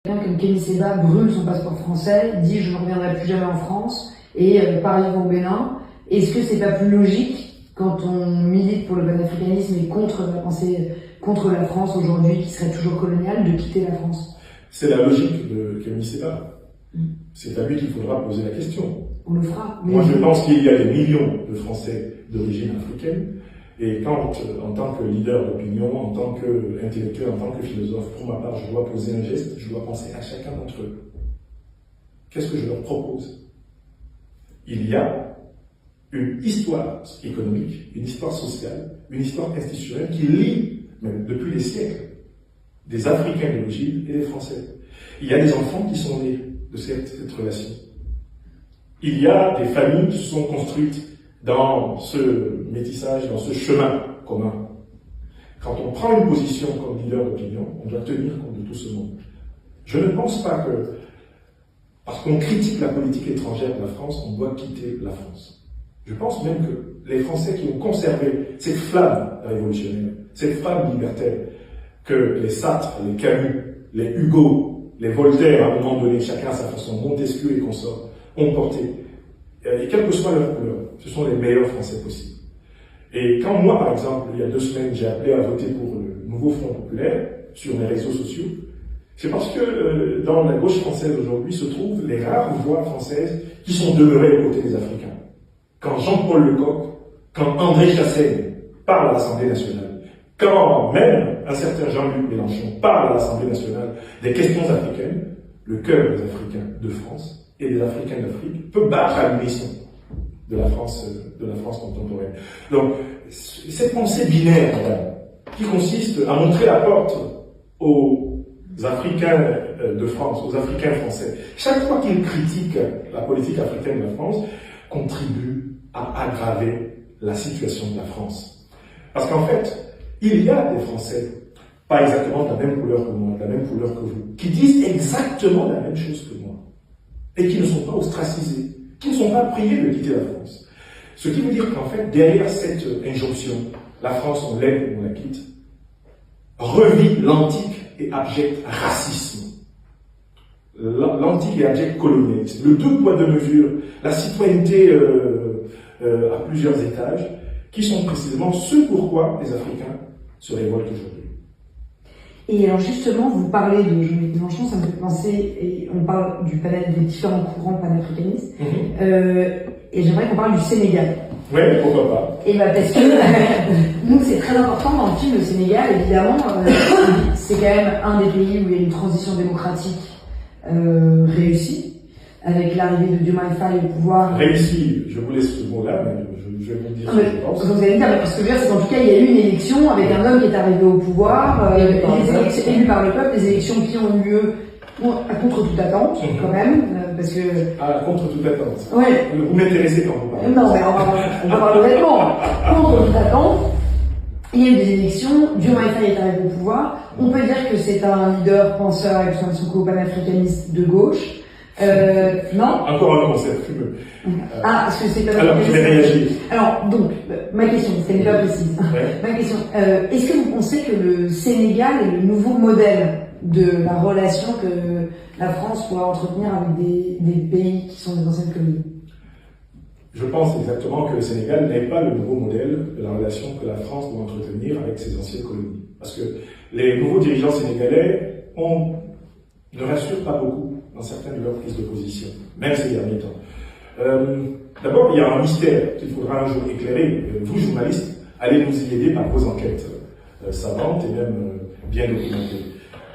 Quelqu'un comme Kémy Séba brûle son passeport français, dit je ne reviendrai plus jamais en France et part vivre au Bénin. Est-ce que c'est pas plus logique quand on milite pour le panafricanisme et contre la pensée, contre la France aujourd'hui qui serait toujours coloniale, de quitter la France? C'est la logique de Kémy Séba. C'est à lui qu'il faudra poser la question. On le fera. Moi, je pense qu'il y a des millions de Français d'origine africaine. Et quand, en tant que leader d'opinion, en tant qu'intellectuel, en tant que philosophe, pour ma part, je dois poser un geste, je dois penser à chacun d'entre eux. Qu'est-ce que je leur propose? Il y a une histoire économique, une histoire sociale, une histoire institutionnelle qui lie, même depuis des siècles, des Africains d'origine et des Français. Il y a des enfants qui sont nés de cette relation. Il y a des familles qui se sont construites dans ce métissage, dans ce chemin commun. Quand on prend une position comme leader d'opinion, on doit tenir compte de tout ce monde. Je ne pense pas que, parce qu'on critique la politique étrangère de la France, on doit quitter la France. Je pense même que les Français qui ont conservé cette flamme révolutionnaire, cette flamme libertaire, que les Sartre, les Camus, les Hugo, les Voltaire, à un moment donné, chacun à sa façon, Montesquieu et consorts, ont porté. Et quelle que soit leur couleur, ce sont les meilleurs Français possibles. Et quand moi, par exemple, il y a 2 semaines, j'ai appelé à voter pour le nouveau Front populaire sur mes réseaux sociaux, c'est parce que dans la gauche française aujourd'hui se trouvent les rares voix françaises qui sont demeurées aux côtés des Africains. Quand Jean-Paul Lecoq, quand André Chassaigne parle à l'Assemblée nationale, quand même un certain Jean-Luc Mélenchon parle à l'Assemblée nationale des questions africaines, le cœur des Africains de France et des Africains d'Afrique peut battre à l'unisson de la France contemporaine. Donc, cette pensée binaire, madame, qui consiste à montrer la porte aux Africains de France, aux Africains français, chaque fois qu'ils critiquent la politique africaine de la France, contribue à aggraver la situation de la France. Parce qu'en fait, il y a des Français, pas exactement de la même couleur que moi, de la même couleur que vous, qui disent exactement la même chose que moi, et qui ne sont pas ostracisés, qui ne sont pas priés de quitter la France. Ce qui veut dire qu'en fait, derrière cette injonction, la France, on l'aime ou on la quitte, revit l'antique et abject racisme, l'antique et abject colonialisme, le 2 poids 2 mesures, la citoyenneté à plusieurs étages, qui sont précisément ce pourquoi les Africains se révoltent aujourd'hui. Et alors justement, vous parlez de Jean-Luc Mélenchon, ça me fait penser, et on parle du panel des différents courants panafricanistes, et j'aimerais qu'on parle du Sénégal. Oui, pourquoi pas. Et bah parce que nous c'est très important dans le film, le Sénégal, évidemment, c'est quand même un des pays où il y a une transition démocratique réussie, avec l'arrivée de Diomaye Faye au pouvoir. Réussi, je vous laisse ce mot-là, mais je vais vous dire ce que je pense. Vous allez me dire, parce que je veux dire, c'est qu'en tout cas, il y a eu une élection avec un homme qui est arrivé au pouvoir, élu par le peuple, des élections qui ont eu lieu contre toute attente, quand même, parce que... Ah, contre toute attente. Ouais. Vous m'intéressez quand vous parlez. Non, mais on va parler honnêtement. Contre toute attente, il y a eu des élections, Diomaye Faye est arrivé au pouvoir. On peut dire que c'est un leader, penseur, avec son panafricaniste de gauche. Non. Encore un concept fumeux. Parce que c'est pas... Alors, je vais réagir. Alors, donc, ma question, parce qu'elle n'est pas précise. Ouais. Ma question, est-ce que vous pensez que le Sénégal est le nouveau modèle de la relation que la France pourra entretenir avec des pays qui sont des anciennes colonies? Je pense exactement que le Sénégal n'est pas le nouveau modèle de la relation que la France doit entretenir avec ses anciennes colonies. Parce que les nouveaux dirigeants sénégalais ne rassurent pas beaucoup dans certaines de leurs prises de position, même ces derniers temps. D'abord, il y a un mystère qu'il faudra un jour éclairer. Vous, journalistes, allez nous y aider par vos enquêtes savantes et même bien documentées.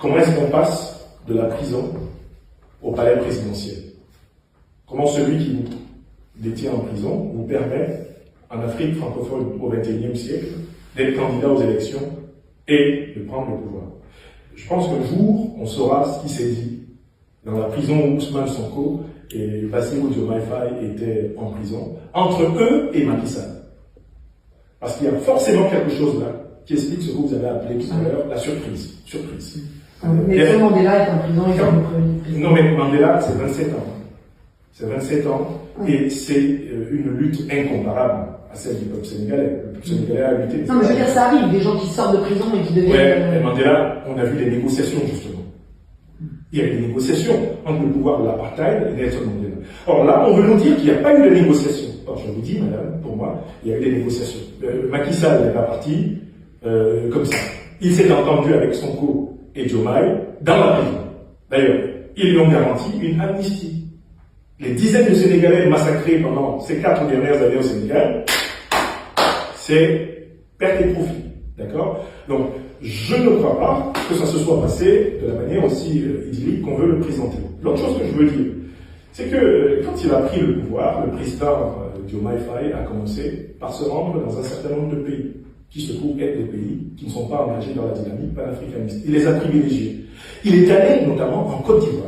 Comment est-ce qu'on passe de la prison au palais présidentiel? Comment celui qui vous détient en prison vous permet, en Afrique francophone au XXIe siècle, d'être candidat aux élections et de prendre le pouvoir? Je pense qu'un jour, on saura ce qui s'est dit dans la prison où Ousmane Sonko et Bassirou Diomaye Faye étaient en prison, entre eux et Macky Sall. Parce qu'il y a forcément quelque chose là qui explique ce que vous avez appelé tout à l'heure la surprise. Mais Mandela est en prison, il est en prison. Non, mais Mandela, c'est 27 ans. C'est 27 ans, et c'est une lutte incomparable à celle du peuple sénégalais. Le peuple sénégalais a lutté. Non, mais je veux dire, ça arrive, des gens qui sortent de prison et qui deviennent... Ouais, et Mandela, on a vu les négociations, justement. Il y a eu des négociations entre le pouvoir de l'apartheid et Nelson Mandela. Or là, on veut nous dire qu'il n'y a pas eu de négociation. Or, je vous dis, madame, pour moi, il y a eu des négociations. Macky Sall n'est pas parti comme ça. Il s'est entendu avec Sonko et Diomaye dans la prison. D'ailleurs, ils lui ont garanti une amnistie. Les dizaines de Sénégalais massacrés pendant ces 4 dernières années au Sénégal, c'est perte et profit. D'accord? Donc, je ne crois pas que ça se soit passé de la manière aussi idyllique qu'on veut le présenter. L'autre chose que je veux dire, c'est que quand il a pris le pouvoir, le président Diomaye Faye a commencé par se rendre dans un certain nombre de pays qui se trouvent être des pays qui ne sont pas engagés dans la dynamique panafricaniste. Il les a privilégiés. Il est allé notamment en Côte d'Ivoire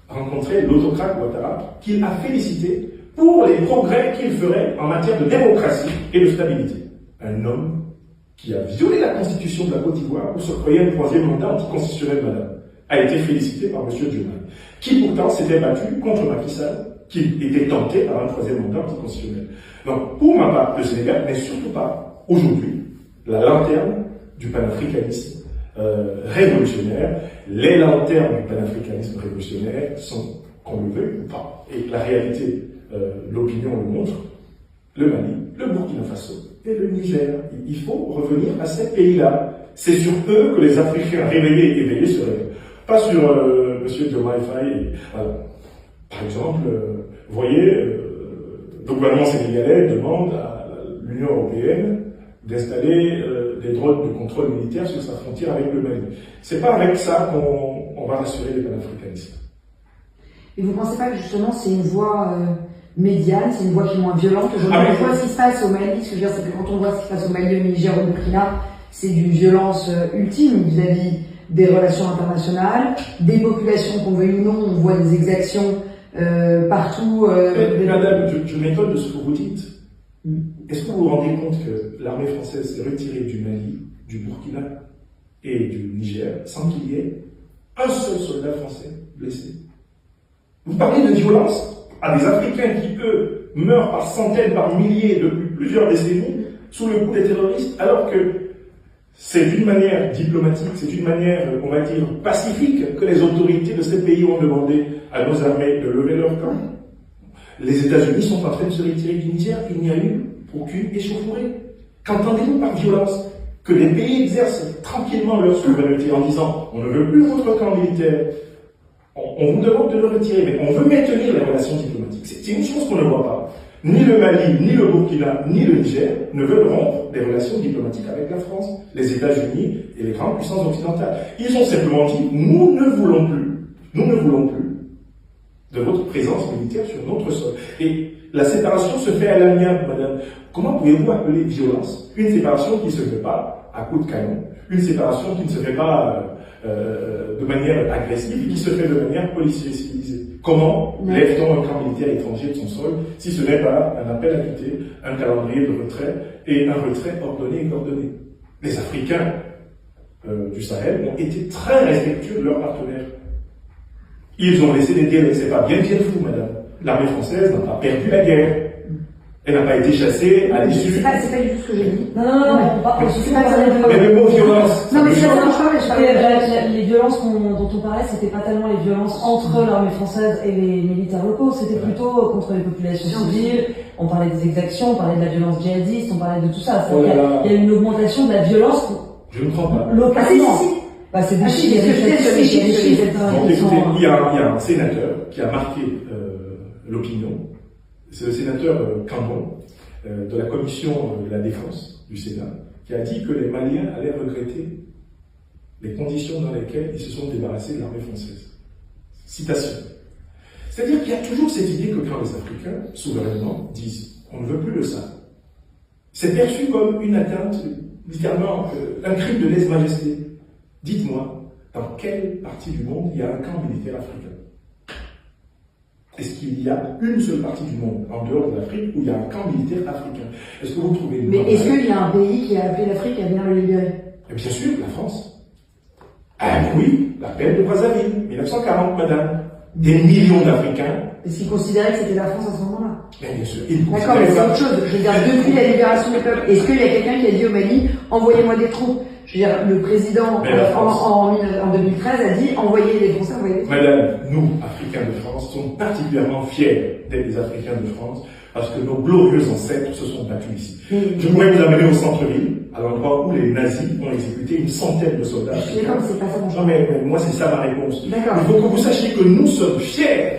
rencontrer l'autocrate Ouattara, qu'il a félicité pour les progrès qu'il ferait en matière de démocratie et de stabilité. Un homme qui a violé la constitution de la Côte d'Ivoire pour se croyer un 3e mandat anticonstitutionnel, madame, a été félicité par M. Diomaye, qui pourtant s'était battu contre Macky Sall, qui était tenté par un 3e mandat anticonstitutionnel. Donc, pour ma part, le Sénégal n'est surtout pas, aujourd'hui, la lanterne du panafricanisme révolutionnaire. Les lanternes du panafricanisme révolutionnaire sont, qu'on le veuille ou pas, et la réalité, l'opinion le montre, le Mali, le Burkina Faso et le Niger. Il faut revenir à ces pays-là. C'est sur eux que les Africains réveillés et éveillés se réveillent. Pas sur M. Diomaye Faye. Par exemple, vous voyez, le gouvernement sénégalais demande à l'Union européenne d'installer des drones de contrôle militaire sur sa frontière avec le Mali. C'est pas avec ça qu'on va rassurer les panafricanistes. Et vous ne pensez pas que justement c'est une voie médiane, c'est une voie qui est moins violente? Aujourd'hui, on voit ce qui se passe au Mali. Ce que je veux dire, c'est que quand on voit ce qui se passe au Mali, au Niger, au Burkina, c'est d'une violence ultime vis-à-vis des relations internationales, des populations qu'on veuille ou non, on voit des exactions partout. Madame, je m'étonne de ce que vous dites. Est-ce que vous vous rendez compte que l'armée française s'est retirée du Mali, du Burkina et du Niger sans qu'il y ait un seul soldat français blessé? Vous parlez de violence à des Africains qui, eux, meurent par centaines, par milliers depuis plusieurs décennies sous le coup des terroristes, alors que c'est d'une manière diplomatique, c'est d'une manière, on va dire, pacifique que les autorités de ces pays ont demandé à nos armées de lever leur camp. Les États-Unis sont en train de se retirer du Niger, il n'y a eu aucune échauffourée. Qu'entendez-vous par violence? Que les pays exercent tranquillement leur souveraineté en disant on ne veut plus votre camp militaire, on vous demande de le retirer, mais on veut maintenir les relations diplomatiques. C'est une chose qu'on ne voit pas. Ni le Mali, ni le Burkina, ni le Niger ne veulent rompre des relations diplomatiques avec la France, les États-Unis et les grandes puissances occidentales. Ils ont simplement dit nous ne voulons plus de votre présence militaire sur notre sol. Et la séparation se fait à l'amiable, madame. Comment pouvez-vous appeler violence une séparation qui ne se fait pas à coups de canon, une séparation qui ne se fait pas de manière agressive et qui se fait de manière policière civilisée? Comment lève-t-on un camp militaire étranger de son sol si ce n'est pas un appel à quitter, un calendrier de retrait et un retrait ordonné et coordonné? Les Africains du Sahel ont été très respectueux de leurs partenaires. Ils ont laissé des délais. C'est pas bien fou, madame. L'armée française n'a pas perdu la guerre. Elle n'a pas été chassée à l'issue. C'est pas du tout ce que j'ai dit. Non, mais le mot violence. Non, mais c'est ça, les violences dont on parlait, c'était pas tellement les violences entre l'armée française et les militaires locaux, c'était plutôt contre les populations civiles. On parlait des exactions, on parlait de la violence djihadiste, on parlait de tout ça. Il y a une augmentation de la violence. Je ne crois pas. Localement. C'est des chiffres, il y a un sénateur qui a marqué l'opinion. C'est le sénateur Cambon, de la commission de la défense du Sénat, qui a dit que les Maliens allaient regretter les conditions dans lesquelles ils se sont débarrassés de l'armée française. Citation. C'est-à-dire qu'il y a toujours cette idée que quand les Africains, souverainement, disent on ne veut plus de ça, c'est perçu comme une atteinte, littéralement, un crime de lèse-majesté. Dites-moi, dans quelle partie du monde il y a un camp militaire africain? Est-ce qu'il y a une seule partie du monde, en dehors de l'Afrique, où il y a un camp militaire africain? Est-ce que vous trouvez... Mais est-ce qu'il y a un pays qui a appelé l'Afrique à venir le libérer? Bien sûr, la France. Ah oui, la paix de Brazzaville, 1940, madame. Des millions d'Africains. Est-ce qu'ils considéraient que c'était la France à ce moment-là? Bien sûr. D'accord, mais c'est autre chose. Je veux dire, depuis la libération des peuples, est-ce qu'il y a quelqu'un qui a dit au Mali, envoyez-moi des troupes? Je veux dire, le président en 2013 a dit envoyez les Français, envoyez les Français. Madame, nous, Africains de France, sommes particulièrement fiers d'être des Africains de France parce que nos glorieux ancêtres se sont battus ici. Je pourrais vous amener au centre-ville, à l'endroit où les nazis ont exécuté une centaine de soldats. Je suis d'accord, c'est pas ça mon choix. Non, mais moi, c'est ça ma réponse. D'accord. Il faut que vous sachiez que nous sommes fiers,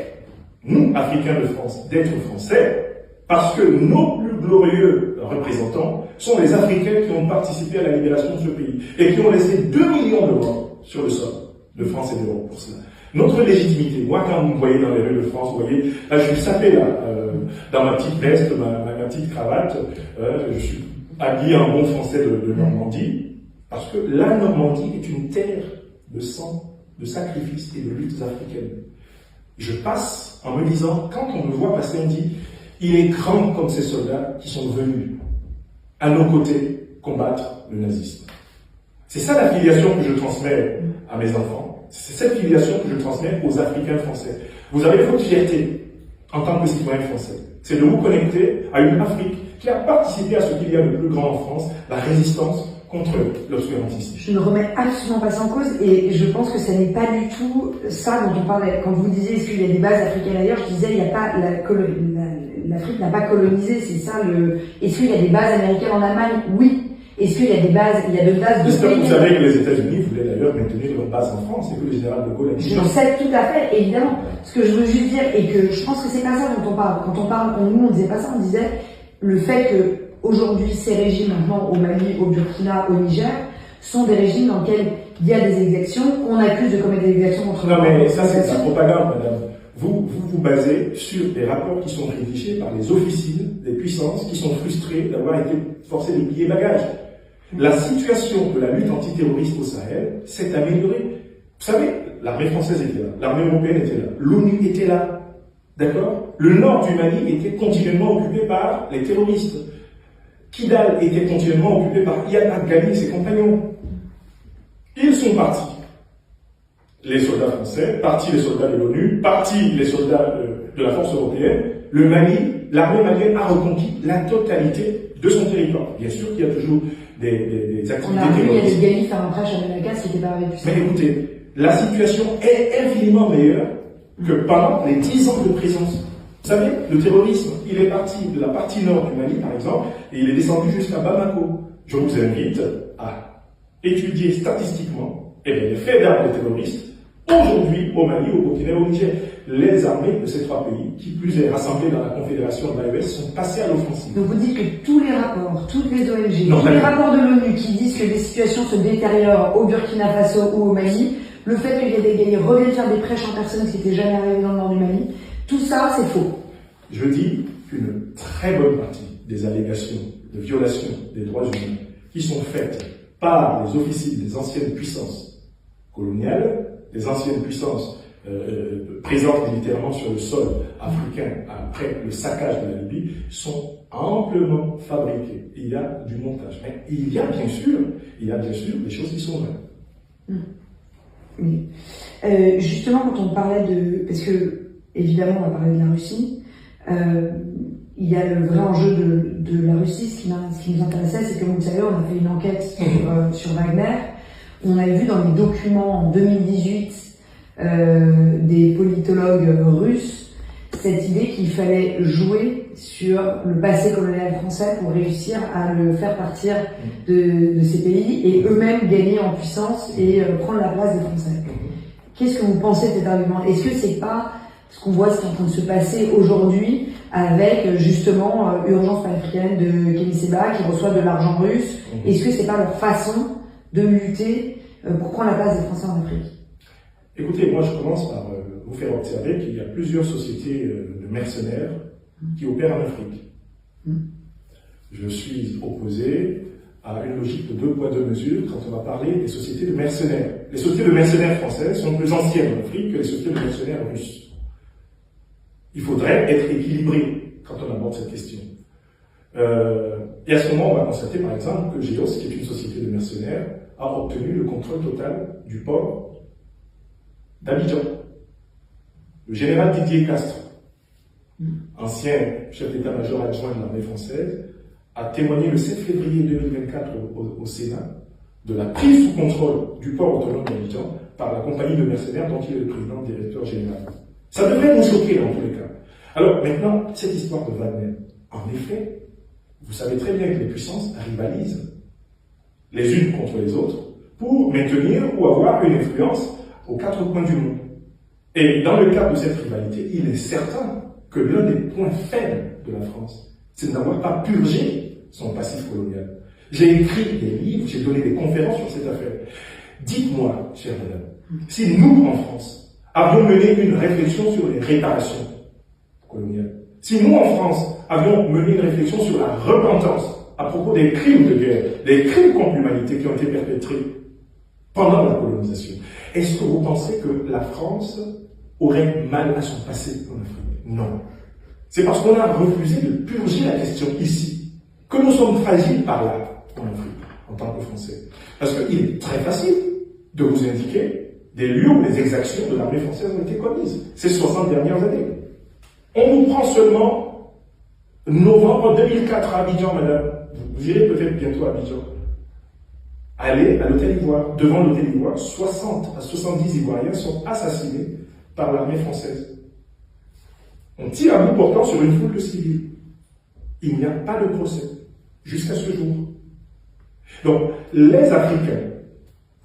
nous, Africains de France, d'être Français, parce que nos plus glorieux représentants sont les Africains qui ont participé à la libération de ce pays et qui ont laissé 2 millions de morts sur le sol de France et d'Europe pour cela. Notre légitimité, moi quand vous me voyez dans les rues de France, vous voyez, là je suis sapé là, dans ma petite veste, ma petite cravate, je suis habillé en bon français de Normandie, parce que la Normandie est une terre de sang, de sacrifices et de luttes africaines. Je passe en me disant, quand on me voit passer, on dit, il est grand comme ces soldats qui sont venus à nos côtés combattre le nazisme. C'est ça la filiation que je transmets à mes enfants. C'est cette filiation que je transmets aux Africains français. Vous avez votre fierté en tant que citoyen français. C'est de vous connecter à une Afrique qui a participé à ce qu'il y a de plus grand en France, la résistance contre l'obscurantisme. Je ne remets absolument pas ça en cause et je pense que ce n'est pas du tout ça dont on parlait. Quand vous disiez est-ce qu'il y a des bases africaines ailleurs, je disais il n'y a pas l'Afrique n'a pas colonisé, c'est ça le. Est-ce qu'il y a des bases américaines en Allemagne? Oui. Est-ce qu'il y a des bases, il y a de bases de J'espère que pays. vous savez que les États-Unis voulaient d'ailleurs maintenir leur base en France et que le général de Gaulle a dit. Je le sais tout à fait, évidemment. Ce que je veux juste dire, et que je pense que c'est pas ça dont on parle. Quand on parle, nous on disait pas ça, on disait le fait que aujourd'hui ces régimes maintenant au Mali, au Burkina, au Niger, sont des régimes dans lesquels il y a des exactions, qu'on accuse de commettre des exactions contre. Non mais ça c'est de la propagande, madame. Vous basez sur des rapports qui sont rédigés par les officines des puissances qui sont frustrées d'avoir été forcées de plier bagages. La situation de la lutte antiterroriste au Sahel s'est améliorée. Vous savez, l'armée française était là, l'armée européenne était là, l'ONU était là, d'accord? Le nord du Mali était continuellement occupé par les terroristes. Kidal était continuellement occupé par Iyad Ghali et ses compagnons. Ils sont partis. Les soldats français, partis les soldats de l'ONU, partis les soldats de la force européenne. Le Mali, l'armée malienne a reconquis la totalité de son territoire. Bien sûr qu'il y a toujours des activités terroristes. On a vu Iyad Ghali faire un crash à Malagas qui était pas avec. Mais écoutez, la situation est infiniment meilleure que pendant les 10 ans de présence. Vous savez, le terrorisme, il est parti de la partie nord du Mali, par exemple, et il est descendu jusqu'à Bamako. Je vous invite à étudier statistiquement les faits d'armes des terroristes aujourd'hui au Mali, au Burkina et au Niger. Les armées de ces 3 pays, qui plus est rassemblées dans la confédération de l'AES, sont passées à l'offensive. Donc vous dites que tous les rapports, toutes les ONG, tous les rapports de l'ONU qui disent que les situations se détériorent au Burkina Faso ou au Mali, le fait qu'il y ait des guerriers reviennent faire des prêches en personne, ce qui n'était jamais arrivé dans le nord du Mali, tout ça c'est faux. Je dis qu'une très bonne partie des allégations de violation des droits humains qui sont faites par les officiers des anciennes puissances coloniales, des anciennes puissances présentes militairement sur le sol africain après le saccage de la Libye, sont amplement fabriquées. Il y a du montage. Mais il y a bien sûr des choses qui sont vraies. Oui. Justement, quand on parlait de... Parce que, évidemment, on va parler de la Russie. Il y a le vrai enjeu de la Russie. Ce qui nous intéressait, c'est que, vous le savez, on a fait une enquête sur Wagner. On avait vu dans les documents en 2018 des politologues russes cette idée qu'il fallait jouer sur le passé colonial français pour réussir à le faire partir de ces pays et eux-mêmes gagner en puissance et prendre la place des Français. Qu'est-ce que vous pensez de cet argument? Est-ce que c'est pas ce qu'on voit, ce qui est en train de se passer aujourd'hui avec justement Urgence panafricaine de Kémy Séba qui reçoit de l'argent russe? Est-ce que c'est pas leur façon de lutter pour prendre la place des Français en Afrique? Écoutez, moi je commence par vous faire observer qu'il y a plusieurs sociétés de mercenaires qui opèrent en Afrique. Je suis opposé à une logique de 2 poids 2 mesures quand on va parler des sociétés de mercenaires. Les sociétés de mercenaires françaises sont plus anciennes en Afrique que les sociétés de mercenaires russes. Il faudrait être équilibré quand on aborde cette question. Et à ce moment, on va constater par exemple que Géos, qui est une société de mercenaires, a obtenu le contrôle total du port d'Abidjan. Le général Didier Castres, ancien chef d'état-major adjoint de l'armée française, a témoigné le 7 février 2024 au Sénat de la prise sous contrôle du port autonome d'Abidjan par la compagnie de mercenaires dont il est le président directeur général. Ça devrait nous choquer dans tous les cas. Alors maintenant, cette histoire de Wagner, en effet, vous savez très bien que les puissances rivalisent les unes contre les autres pour maintenir ou avoir une influence aux quatre coins du monde. Et dans le cadre de cette rivalité, il est certain que l'un des points faibles de la France, c'est de n'avoir pas purgé son passif colonial. J'ai écrit des livres, j'ai donné des conférences sur cette affaire. Dites-moi, chère madame, si nous, en France, avions mené une réflexion sur les réparations coloniales, si nous, en France, avions mené une réflexion sur la repentance à propos des crimes de guerre, des crimes contre l'humanité qui ont été perpétrés pendant la colonisation, est-ce que vous pensez que la France aurait mal à son passé en Afrique? Non. C'est parce qu'on a refusé de purger la question ici que nous sommes fragiles par là en Afrique, en tant que Français. Parce qu'il est très facile de vous indiquer des lieux où les exactions de l'armée française ont été commises ces 60 dernières années. On vous prend seulement novembre 2004 à Abidjan, madame. Vous irez peut-être bientôt à Abidjan. Allez à l'hôtel Ivoire. Devant l'hôtel Ivoire, 60 à 70 Ivoiriens sont assassinés par l'armée française. On tire à bout portant sur une foule de civils. Il n'y a pas de procès jusqu'à ce jour. Donc, les Africains,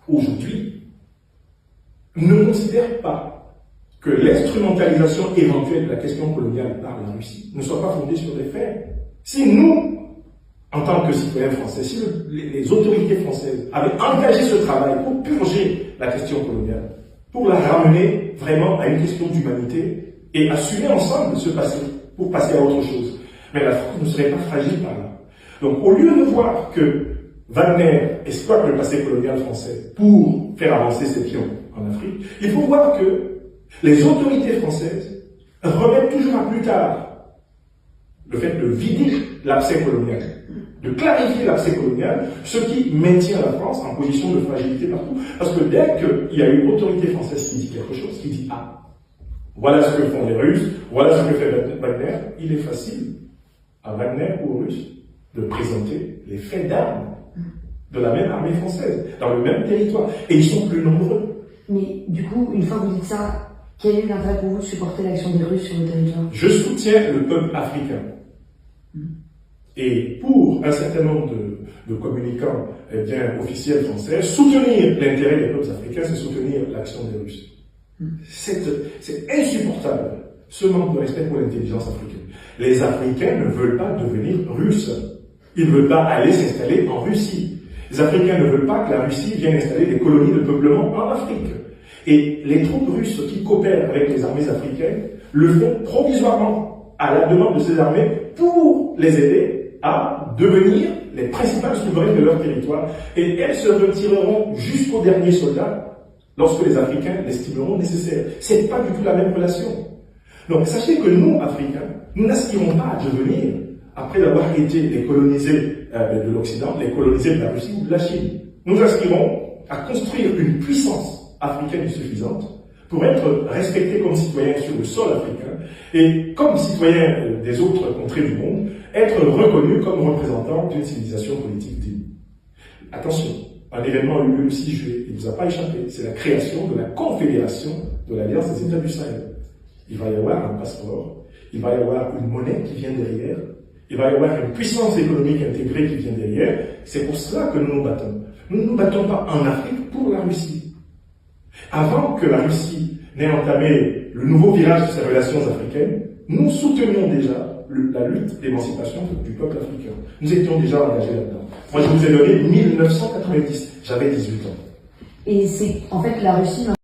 aujourd'hui, ne considèrent pas que l'instrumentalisation éventuelle de la question coloniale par la Russie ne soit pas fondée sur des faits. Si nous, en tant que citoyens français, si les autorités françaises avaient engagé ce travail pour purger la question coloniale, pour la ramener vraiment à une question d'humanité et assumer ensemble ce passé pour passer à autre chose, mais la France ne serait pas fragile par là. Donc, au lieu de voir que Wagner exploite le passé colonial français pour faire avancer ses pions en Afrique, il faut voir que les autorités françaises remettent toujours à plus tard le fait de vider l'abcès colonial, de clarifier l'abcès colonial, ce qui maintient la France en position de fragilité partout. Parce que dès qu'il y a une autorité française qui dit quelque chose, qui dit « Ah, voilà ce que font les Russes, voilà ce que fait Wagner », il est facile à Wagner ou aux Russes de présenter les faits d'armes de la même armée française, dans le même territoire. Et ils sont plus nombreux. Mais du coup, une fois que vous dites ça, quel est l'intérêt pour vous de supporter l'action des Russes sur le territoire? Je soutiens le peuple africain. Et pour un certain nombre de communicants officiels français, soutenir l'intérêt des peuples africains, c'est soutenir l'action des Russes. C'est insupportable, ce manque de respect pour l'intelligence africaine. Les Africains ne veulent pas devenir Russes. Ils ne veulent pas aller s'installer en Russie. Les Africains ne veulent pas que la Russie vienne installer des colonies de peuplement en Afrique. Et les troupes russes qui coopèrent avec les armées africaines le font provisoirement à la demande de ces armées pour les aider à devenir les principales souveraines de leur territoire. Et elles se retireront jusqu'au dernier soldat lorsque les Africains l'estimeront nécessaire. C'est pas du tout la même relation. Donc sachez que nous, Africains, nous n'aspirons pas à devenir, après avoir été les colonisés de l'Occident, les colonisés de la Russie ou de la Chine. Nous aspirons à construire une puissance africaine suffisante pour être respectés comme citoyens sur le sol africain et comme citoyens des autres contrées du monde, être reconnus comme représentants d'une civilisation politique digne. Attention, un événement a eu lieu le 6 juillet, il ne vous a pas échappé, c'est la création de la Confédération de l'Alliance des États du Sahel. Il va y avoir un passeport, il va y avoir une monnaie qui vient derrière, il va y avoir une puissance économique intégrée qui vient derrière. C'est pour cela que nous nous battons. Nous ne nous battons pas en Afrique pour la Russie. Avant que la Russie n'ait entamé le nouveau virage de ses relations africaines, nous soutenions déjà la lutte d'émancipation du peuple africain. Nous étions déjà engagés là-dedans. Moi, je vous ai donné 1990. J'avais 18 ans. Et c'est en fait la Russie